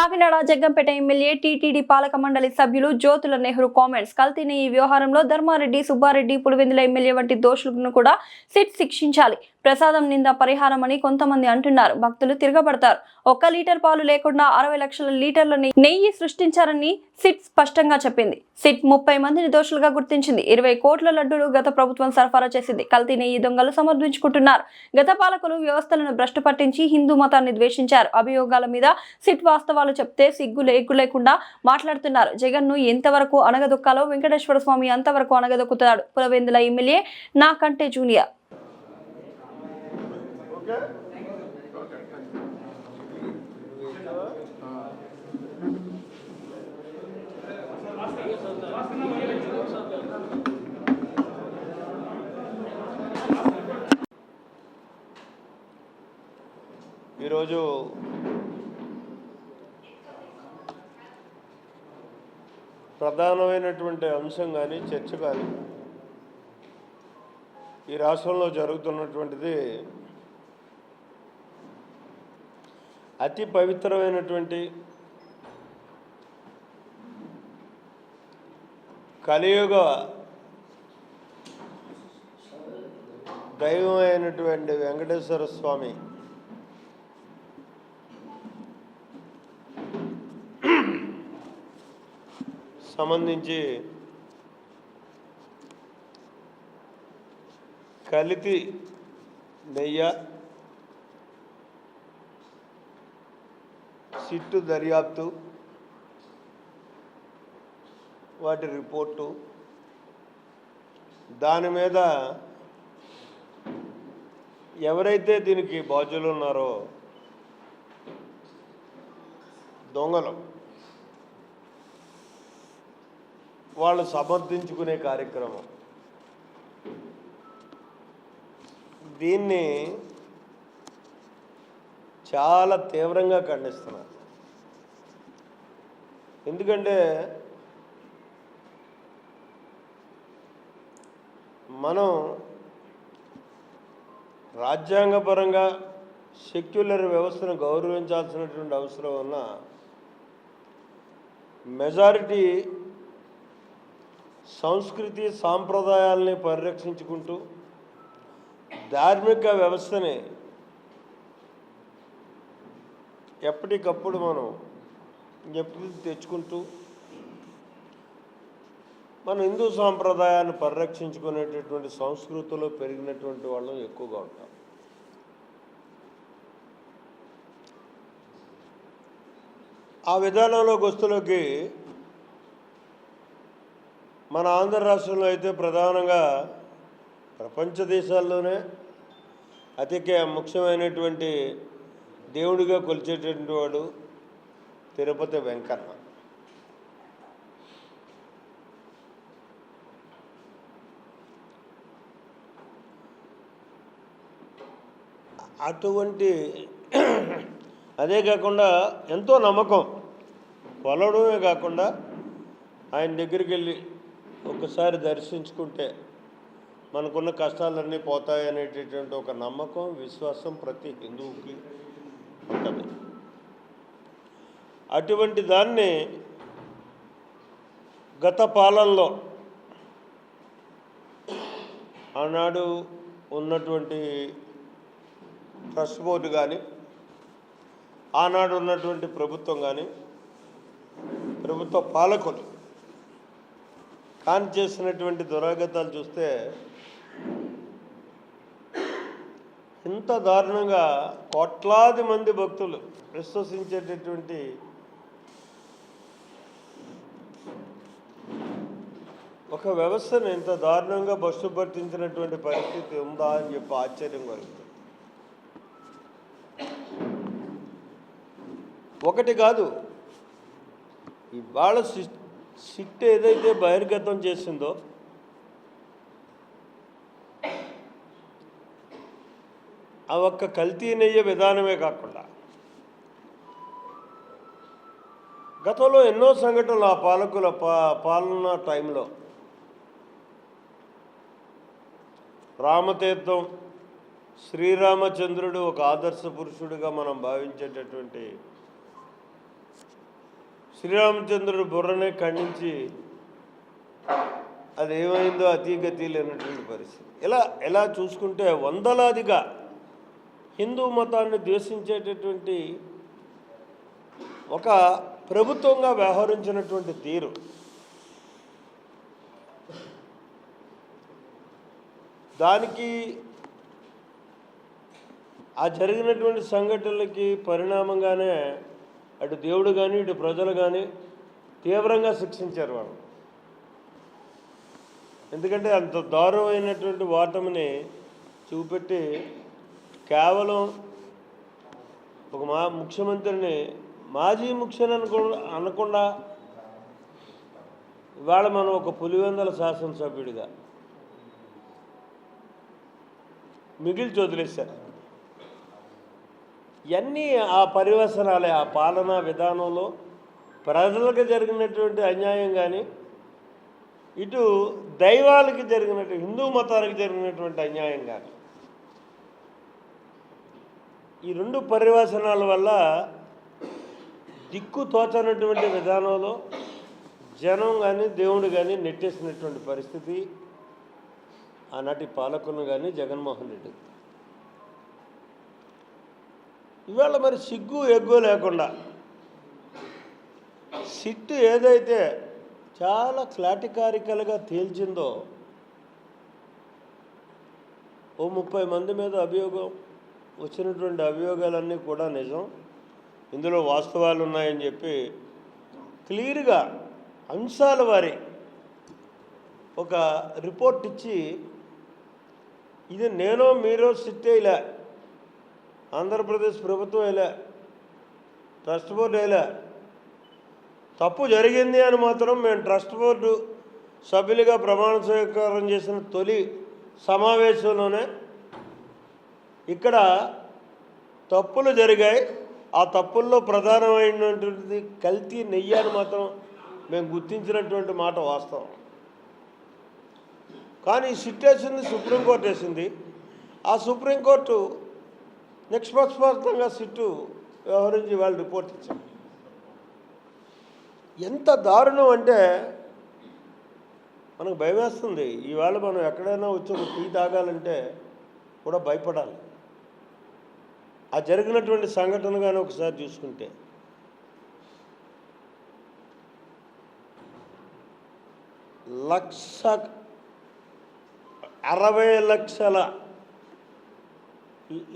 Kakinada Jaggampeta MLA TTD పాలక మండలి సభ్యులు జ్యోతుల నెహ్రూ కామెంట్స్ కల్తీని ఈ వ్యవహారంలో ధర్మారెడ్డి సుబ్బారెడ్డి పులివెందుల ఎమ్మెల్యే వంటి దోషులను కూడా సిట్ శిక్షించాలి. ప్రసాదం నింద పరిహారం అని కొంతమంది అంటున్నారు. భక్తులు తిరగబడతారు. 1 లీటర్ పాలు లేకుండా 60 లక్షల లీటర్ల నెయ్యి సృష్టించారని సిట్ స్పష్టంగా చెప్పింది. సిట్ 30 మందిని దోషులుగా గుర్తించింది. 20 కోట్ల లడ్డూలు గత ప్రభుత్వం సరఫరా చేసింది. కల్తీ నెయ్యి దొంగలు సమర్థించుకుంటున్నారు. గత పాలకులు వ్యవస్థలను భ్రష్టు పట్టించి హిందూ మతాన్ని ద్వేషించారు. అభియోగాల మీద సిట్ వాస్తవాలు చెప్తే సిగ్గు లేకుండా మాట్లాడుతున్నారు. జగన్ ను ఎంతవరకు అనగదొక్కాలో వెంకటేశ్వర స్వామి అంతవరకు అనగదొక్కుతాడు. పులివెందుల ఎమ్మెల్యే నాకంటే జూనియర్. ఈరోజు ప్రధానమైనటువంటి అంశం కానీ చర్చ కానీ ఈ రాష్ట్రంలో జరుగుతున్నటువంటిది అతి పవిత్రమైనటువంటి కలియుగ దైవమైనటువంటి వెంకటేశ్వర స్వామి సంబంధించి కల్తీ నెయ్యి సిట్టు దర్యాప్తు వాటి రిపోర్టు దాని మీద ఎవరైతే దీనికి బాధ్యులు ఉన్నారో దొంగలు వాళ్ళు సమర్థించుకునే కార్యక్రమం. దీన్ని చాలా తీవ్రంగా ఖండిస్తున్నారు. ఎందుకంటే మనం రాజ్యాంగపరంగా సెక్యులర్ వ్యవస్థను గౌరవించాల్సినటువంటి అవసరం ఉన్న మెజారిటీ సంస్కృతి సాంప్రదాయాల్ని పరిరక్షించుకుంటూ ధార్మిక వ్యవస్థని ఎప్పటికప్పుడు మనం తెచ్చుకుంటూ మన హిందూ సాంప్రదాయాన్ని పరిరక్షించుకునేటటువంటి సంస్కృతిలో పెరిగినటువంటి వాళ్ళం ఎక్కువగా ఉంటాం. ఆ విధానంలో గొస్తులోకి మన ఆంధ్ర రాష్ట్రంలో అయితే ప్రధానంగా ప్రపంచ దేశాల్లోనే అతి ముఖ్యమైనటువంటి దేవుడిగా కొలిచేటటువంటి వాడు తిరుపతి వెంకన్న. అటువంటి అదే కాకుండా ఎంతో నమ్మకం కొలవడమే కాకుండా ఆయన దగ్గరికి వెళ్ళి ఒకసారి దర్శించుకుంటే మనకున్న కష్టాలన్నీ పోతాయి అనేటటువంటి ఒక నమ్మకం విశ్వాసం ప్రతి హిందువుకి ఉంటుంది. అటువంటి దాన్ని గత పాలనలో ఆనాడు ఉన్నటువంటి ట్రస్ట్ బోర్డు కానీ ఆనాడు ఉన్నటువంటి ప్రభుత్వం కానీ ప్రభుత్వ పాలకులు కాని చేసినటువంటి దురాగతాలు చూస్తే ఇంత దారుణంగా కోట్లాది మంది భక్తులు విశ్వసించేటటువంటి ఒక వ్యవస్థను ఇంత దారుణంగా బస్సు పట్టించినటువంటి పరిస్థితి ఉందా అని చెప్పి ఆశ్చర్యం కలుగుతుంది. ఒకటి కాదు, ఇవాళ సిట్ ఏదైతే బహిర్గతం చేసిందో ఆ ఒక్క కల్తీ నెయ్యే విధానమే కాకుండా గతంలో ఎన్నో సంఘటనలు ఆ పాలకుల పాలన టైంలో రామతీర్థం శ్రీరామచంద్రుడు ఒక ఆదర్శ పురుషుడిగా మనం భావించేటటువంటి శ్రీరామచంద్రుడు బుర్రనే ఖండించి అది ఏమైందో అతీగతి లేనటువంటి పరిస్థితి. ఇలా చూసుకుంటే వందలాదిగా హిందూ మతాన్ని ద్వేషించేటటువంటి ఒక ప్రభుత్వంగా వ్యవహరించినటువంటి తీరు, దానికి ఆ జరిగినటువంటి సంఘటనలకి పరిణామంగానే అటు దేవుడు కానీ ఇటు ప్రజలు కానీ తీవ్రంగా శిక్షించారు వాళ్ళు. ఎందుకంటే అంత దారుణమైనటువంటి ఓటమిని చూపెట్టి కేవలం ఒక ముఖ్యమంత్రిని మాజీ ముఖ్యమంత్రి అనకుండా ఇవాళ మనం ఒక పులివెందల శాసనసభ్యుడిగా మిగిల్చి వదిలేశారు. ఇవన్నీ ఆ పరివసనాలే, ఆ పాలనా విధానంలో ప్రజలకు జరిగినటువంటి అన్యాయం కానీ, ఇటు దైవాలకి జరిగినట్టు హిందూ మతానికి జరిగినటువంటి అన్యాయం కానీ, ఈ రెండు పరివసనాల వల్ల దిక్కు తోచనటువంటి విధానంలో జనం కానీ దేవుడు కానీ నెట్టేసినటువంటి పరిస్థితి ఆనాటి పాలకులను కానీ జగన్మోహన్ రెడ్డి. ఇవాళ మరి సిగ్గు ఎగ్గు లేకుండా సిట్టు ఏదైతే చాలా క్లాటికారికల్గా తేల్చిందో, ఓ 30 మంది మీద అభియోగం వచ్చినటువంటి అభియోగాలన్నీ కూడా నిజం, ఇందులో వాస్తవాలు ఉన్నాయని చెప్పి క్లియర్గా అంశాల వారి ఒక రిపోర్ట్ ఇచ్చి, ఇది నేనో మీరో సిట్టే ఇలా, ఆంధ్రప్రదేశ్ ప్రభుత్వం ఇలా, ట్రస్ట్ బోర్డు ఇలా, తప్పు జరిగింది అని మాత్రం మేము ట్రస్ట్ బోర్డు సభ్యులుగా ప్రమాణ స్వీకారం చేసిన తొలి సమావేశంలోనే ఇక్కడ తప్పులు జరిగాయి, ఆ తప్పుల్లో ప్రధానమైనటువంటిది కల్తీ నెయ్యి అని మాత్రం మేము గుర్తించినటువంటి మాట వాస్తవం. కానీ సిట్ వేసింది సుప్రీంకోర్టు వేసింది. ఆ సుప్రీంకోర్టు నిష్పక్షపాతంగా సిట్టు వ్యవహరించి వాళ్ళు రిపోర్ట్ ఇచ్చారు. ఎంత దారుణం అంటే మనకు భయం వేస్తుంది. ఈవేళ మనం ఎక్కడైనా వచ్చి ఒక టీ తాగాలంటే కూడా భయపడాలి. ఆ జరిగినటువంటి సంఘటన కానీ ఒకసారి చూసుకుంటే, లక్ష 60 లక్షల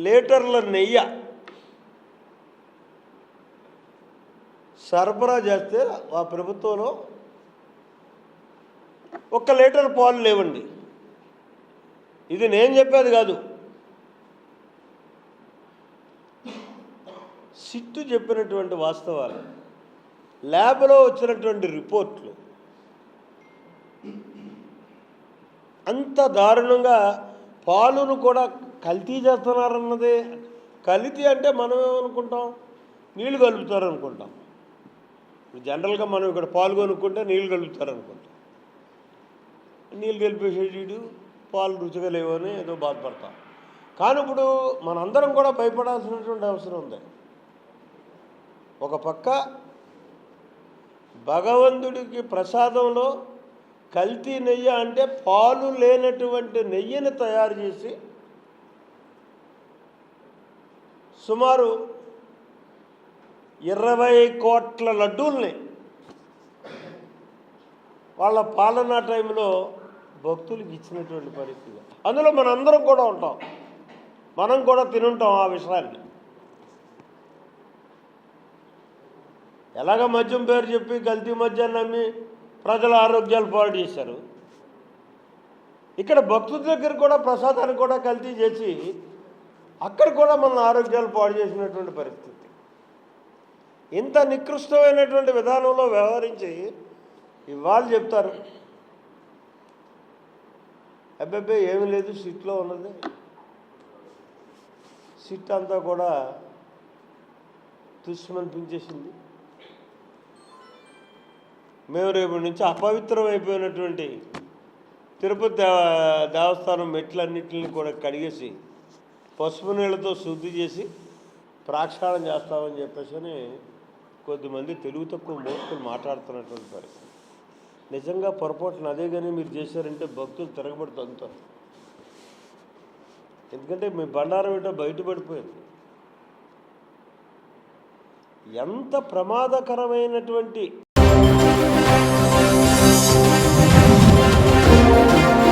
లీటర్ల నెయ్యి సరఫరా చేస్తే ఆ ప్రభుత్వంలో 1 లీటర్ పాలు లేవండి. ఇది నేను చెప్పేది కాదు, సిట్టు చెప్పినటువంటి వాస్తవాలు, ల్యాబ్లో వచ్చినటువంటి రిపోర్ట్లు. అంత దారుణంగా పాలును కూడా కల్తీ చేస్తున్నారన్నదే. కల్తీ అంటే మనం ఏమనుకుంటాం, నీళ్ళు కలుపుతారనుకుంటాం. జనరల్గా మనం ఇక్కడ పాలు కొనుక్కుంటే నీళ్ళు కలుపుతారనుకుంటాం. నీళ్ళు కలిపేసేడు పాలు రుచిగా లేవని ఏదో బాధపడతాం. కానీ ఇప్పుడు మనందరం కూడా భయపడాల్సినటువంటి అవసరం ఉంది. ఒక పక్క భగవంతుడికి ప్రసాదంలో కల్తీ నెయ్యి అంటే పాలు లేనటువంటి నెయ్యిని తయారు చేసి సుమారు 20 కోట్ల లడ్డూల్ని వాళ్ళ పాలనా టైంలో భక్తులకు ఇచ్చినటువంటి పరిస్థితి. అందులో మనందరం కూడా ఉంటాం, మనం కూడా తినుంటాం ఆ విషయాన్ని. ఎలాగ మద్యం పేరు చెప్పి కల్తీ మద్యాన్ని నమ్మి ప్రజల ఆరోగ్యాలు పాడు చేశారు. ఇక్కడ భక్తుల దగ్గర కూడా ప్రసాదాన్ని కూడా కల్తీ చేసి అక్కడ కూడా మన ఆరోగ్యాలు పాడు చేసినటువంటి పరిస్థితి. ఇంత నికృష్టమైనటువంటి విధానంలో వ్యవహరించి ఇవాళ చెప్తారు, అబ్బాయి ఏమీ లేదు సిట్లో ఉన్నది. సిట్ అంతా కూడా తుస్మనిపించేసింది. మేము రేపు నుంచి అపవిత్రమైపోయినటువంటి తిరుపతి దేవస్థానం మెట్లన్నింటిని కూడా కడిగేసి పసుపు నీళ్ళతో శుద్ధి చేసి ప్రక్షాళన చేస్తామని చెప్పేసి కొద్దిమంది తెలుగు తక్కువ మూర్ఖులు మాట్లాడుతున్నటువంటి పరిస్థితి. నిజంగా పొరపాటున అదే కానీ మీరు చేశారంటే భక్తులు తిరగబడి తంతారు. ఎందుకంటే మీ బండారం ఏంటో బయటపడిపోయింది. ఎంత ప్రమాదకరమైనటువంటి